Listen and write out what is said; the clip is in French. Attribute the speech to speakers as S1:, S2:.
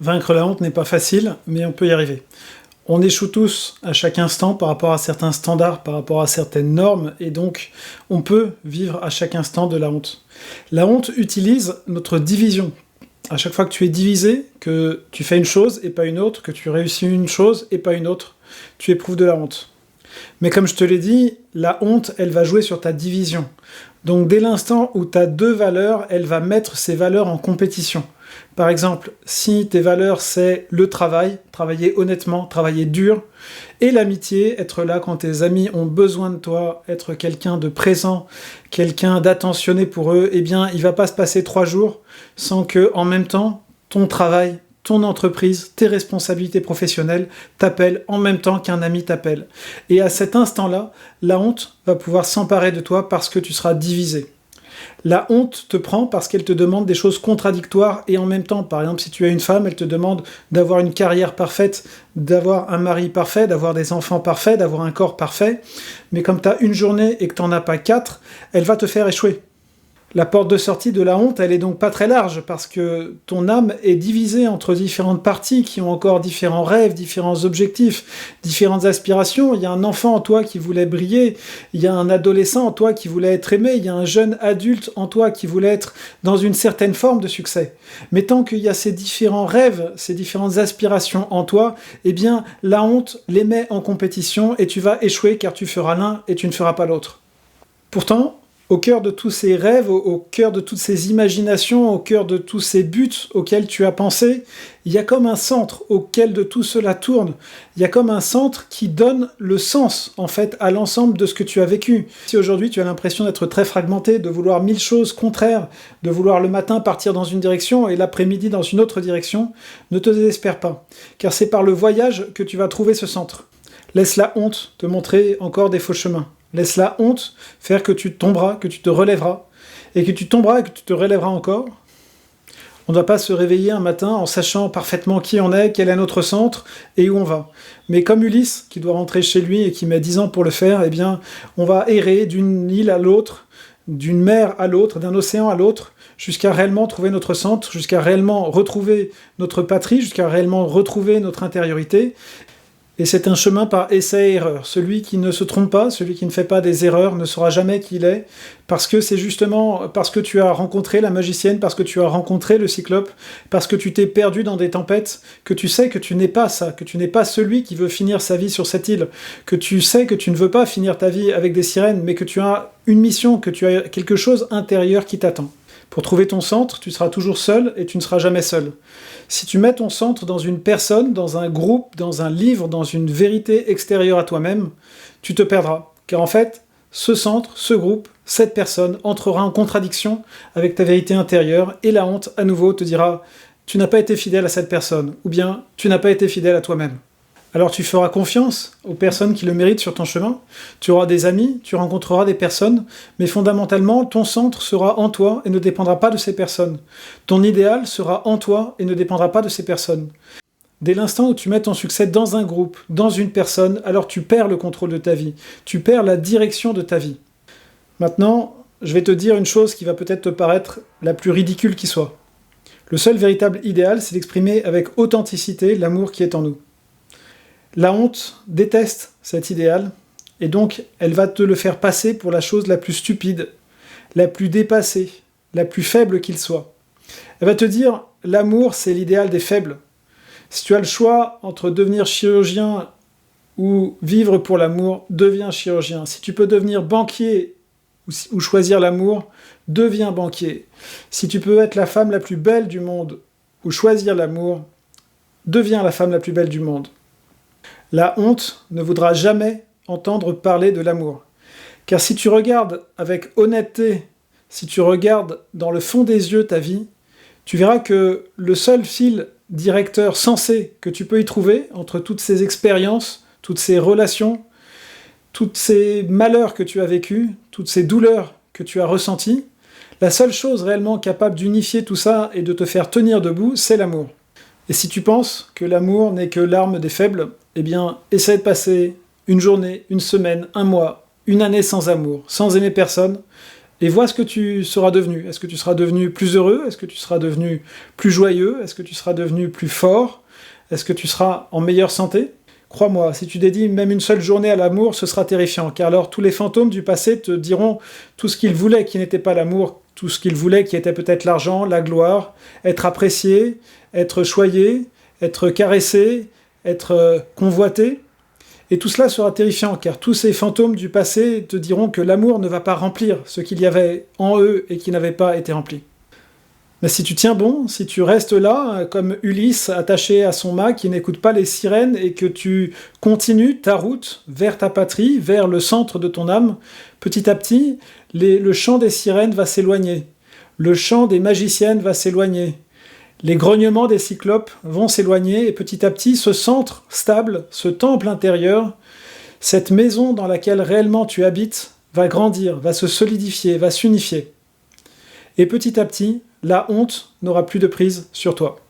S1: Vaincre la honte n'est pas facile, mais on peut y arriver. On échoue tous à chaque instant par rapport à certains standards, par rapport à certaines normes, et donc on peut vivre à chaque instant de la honte. La honte utilise notre division. À chaque fois que tu es divisé, que tu fais une chose et pas une autre, que tu réussis une chose et pas une autre, tu éprouves de la honte. Mais comme je te l'ai dit, la honte, elle va jouer sur ta division. Donc dès l'instant où tu as deux valeurs, elle va mettre ces valeurs en compétition. Par exemple, si tes valeurs c'est le travail, travailler honnêtement, travailler dur, et l'amitié, être là quand tes amis ont besoin de toi, être quelqu'un de présent, quelqu'un d'attentionné pour eux, eh bien il va pas se passer 3 jours sans que, en même temps, ton travail, ton entreprise, tes responsabilités professionnelles t'appellent en même temps qu'un ami t'appelle. Et à cet instant-là, la honte va pouvoir s'emparer de toi parce que tu seras divisé. La honte te prend parce qu'elle te demande des choses contradictoires et en même temps. Par exemple, si tu as une femme, elle te demande d'avoir une carrière parfaite, d'avoir un mari parfait, d'avoir des enfants parfaits, d'avoir un corps parfait. Mais comme tu as une journée et que tu n'en as pas 4, elle va te faire échouer. La porte de sortie de la honte, elle est donc pas très large, parce que ton âme est divisée entre différentes parties qui ont encore différents rêves, différents objectifs, différentes aspirations. Il y a un enfant en toi qui voulait briller, il y a un adolescent en toi qui voulait être aimé, il y a un jeune adulte en toi qui voulait être dans une certaine forme de succès. Mais tant qu'il y a ces différents rêves, ces différentes aspirations en toi, eh bien la honte les met en compétition et tu vas échouer car tu feras l'un et tu ne feras pas l'autre. Pourtant, au cœur de tous ces rêves, au cœur de toutes ces imaginations, au cœur de tous ces buts auxquels tu as pensé, il y a comme un centre auquel de tout cela tourne. Il y a comme un centre qui donne le sens, en fait, à l'ensemble de ce que tu as vécu. Si aujourd'hui tu as l'impression d'être très fragmenté, de vouloir 1000 choses contraires, de vouloir le matin partir dans une direction et l'après-midi dans une autre direction, ne te désespère pas, car c'est par le voyage que tu vas trouver ce centre. Laisse la honte te montrer encore des faux chemins. Laisse la honte faire que tu tomberas, que tu te relèveras, et que tu tomberas et que tu te relèveras encore. On ne va pas se réveiller un matin en sachant parfaitement qui on est, quel est notre centre et où on va. Mais comme Ulysse, qui doit rentrer chez lui et qui met 10 ans pour le faire, eh bien, on va errer d'une île à l'autre, d'une mer à l'autre, d'un océan à l'autre, jusqu'à réellement trouver notre centre, jusqu'à réellement retrouver notre patrie, jusqu'à réellement retrouver notre intériorité. Et c'est un chemin par essai et erreur. Celui qui ne se trompe pas, celui qui ne fait pas des erreurs, ne saura jamais qui il est, parce que c'est justement parce que tu as rencontré la magicienne, parce que tu as rencontré le cyclope, parce que tu t'es perdu dans des tempêtes, que tu sais que tu n'es pas ça, que tu n'es pas celui qui veut finir sa vie sur cette île, que tu sais que tu ne veux pas finir ta vie avec des sirènes, mais que tu as une mission, que tu as quelque chose intérieur qui t'attend. Pour trouver ton centre, tu seras toujours seul et tu ne seras jamais seul. Si tu mets ton centre dans une personne, dans un groupe, dans un livre, dans une vérité extérieure à toi-même, tu te perdras. Car en fait, ce centre, ce groupe, cette personne entrera en contradiction avec ta vérité intérieure et la honte, à nouveau, te dira « tu n'as pas été fidèle à cette personne » ou bien « tu n'as pas été fidèle à toi-même ». Alors tu feras confiance aux personnes qui le méritent sur ton chemin, tu auras des amis, tu rencontreras des personnes, mais fondamentalement, ton centre sera en toi et ne dépendra pas de ces personnes. Ton idéal sera en toi et ne dépendra pas de ces personnes. Dès l'instant où tu mets ton succès dans un groupe, dans une personne, alors tu perds le contrôle de ta vie, tu perds la direction de ta vie. Maintenant, je vais te dire une chose qui va peut-être te paraître la plus ridicule qui soit. Le seul véritable idéal, c'est d'exprimer avec authenticité l'amour qui est en nous. La honte déteste cet idéal, et donc elle va te le faire passer pour la chose la plus stupide, la plus dépassée, la plus faible qu'il soit. Elle va te dire, l'amour c'est l'idéal des faibles. Si tu as le choix entre devenir chirurgien ou vivre pour l'amour, deviens chirurgien. Si tu peux devenir banquier ou choisir l'amour, deviens banquier. Si tu peux être la femme la plus belle du monde ou choisir l'amour, deviens la femme la plus belle du monde. La honte ne voudra jamais entendre parler de l'amour. Car si tu regardes avec honnêteté, si tu regardes dans le fond des yeux ta vie, tu verras que le seul fil directeur sensé que tu peux y trouver entre toutes ces expériences, toutes ces relations, tous ces malheurs que tu as vécus, toutes ces douleurs que tu as ressenties, la seule chose réellement capable d'unifier tout ça et de te faire tenir debout, c'est l'amour. Et si tu penses que l'amour n'est que l'arme des faibles, eh bien, essaie de passer une journée, une semaine, un mois, une année sans amour, sans aimer personne, et vois ce que tu seras devenu. Est-ce que tu seras devenu plus heureux? Est-ce que tu seras devenu plus joyeux? Est-ce que tu seras devenu plus fort? Est-ce que tu seras en meilleure santé? Crois-moi, si tu dédies même une seule journée à l'amour, ce sera terrifiant, car alors tous les fantômes du passé te diront tout ce qu'ils voulaient qui n'était pas l'amour, tout ce qu'ils voulaient qui était peut-être l'argent, la gloire, être apprécié, être choyé, être caressé, être convoité. Et tout cela sera terrifiant, car tous ces fantômes du passé te diront que l'amour ne va pas remplir ce qu'il y avait en eux et qui n'avait pas été rempli. Mais si tu tiens bon, si tu restes là, comme Ulysse, attaché à son mât, qui n'écoute pas les sirènes, et que tu continues ta route vers ta patrie, vers le centre de ton âme, petit à petit, le chant des sirènes va s'éloigner, le chant des magiciennes va s'éloigner, les grognements des cyclopes vont s'éloigner, et petit à petit, ce centre stable, ce temple intérieur, cette maison dans laquelle réellement tu habites, va grandir, va se solidifier, va s'unifier. Et petit à petit, la honte n'aura plus de prise sur toi.